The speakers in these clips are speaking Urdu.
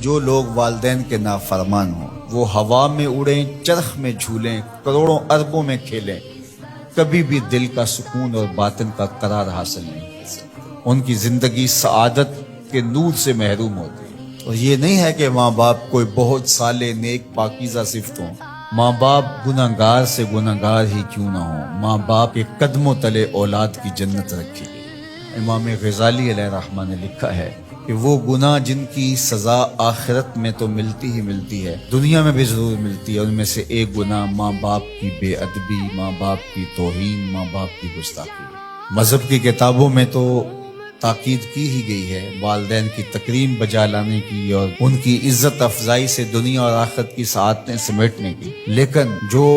جو لوگ والدین کے نافرمان ہوں وہ ہوا میں اڑیں، چرخ میں جھولیں، کروڑوں اربوں میں کھیلیں، کبھی بھی دل کا سکون اور باطن کا قرار حاصل نہیں کر سکتے۔ ان کی زندگی سعادت کے نور سے محروم ہوتی ہے۔ اور یہ نہیں ہے کہ ماں باپ کوئی بہت صالح، نیک، پاکیزہ صفت ہوں۔ ماں باپ گناہگار سے گناہگار ہی کیوں نہ ہوں، ماں باپ کے قدموں تلے اولاد کی جنت رکھی گئی۔ امام غزالی علیہ رحمہ نے لکھا ہے کہ وہ گناہ جن کی سزا آخرت میں تو ملتی ہی ملتی ہے، دنیا میں بھی ضرور ملتی ہے، ان میں سے ایک گناہ ماں باپ کی بے ادبی، ماں باپ کی توہین، ماں باپ کی گستاخی۔ مذہب کی کتابوں میں تو تاکید کی ہی گئی ہے والدین کی تکریم بجا لانے کی اور ان کی عزت افزائی سے دنیا اور آخرت کی سعادتیں سمیٹنے کی، لیکن جو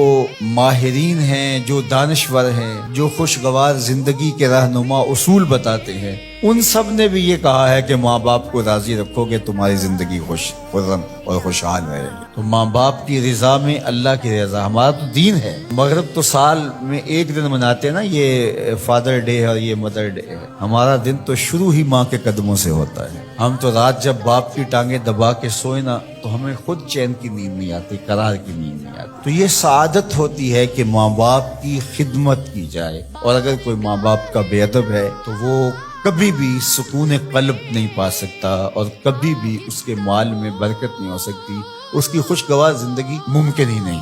ماہرین ہیں، جو دانشور ہیں، جو خوشگوار زندگی کے رہنما اصول بتاتے ہیں، ان سب نے بھی یہ کہا ہے کہ ماں باپ کو راضی رکھو گے تمہاری زندگی خوش خرم اور خوشحال رہے گی۔ تو ماں باپ کی رضا میں اللہ کی رضا، ہمارا تو دین ہے۔ مغرب تو سال میں ایک دن مناتے ہیں نا، یہ فادر ڈے اور یہ مدر ڈے ہے، ہمارا دن تو شروع ہی ماں کے قدموں سے ہوتا ہے۔ ہم تو رات جب باپ کی ٹانگیں دبا کے سوئے نا تو ہمیں خود چین کی نیند نہیں آتی، قرار کی نیند نہیں آتی۔ تو یہ سعادت ہوتی ہے کہ ماں باپ کی خدمت کی جائے، اور اگر کوئی ماں باپ کا بے ادب ہے تو وہ کبھی بھی سکون قلب نہیں پا سکتا، اور کبھی بھی اس کے مال میں برکت نہیں ہو سکتی، اس کی خوشگوار زندگی ممکن ہی نہیں۔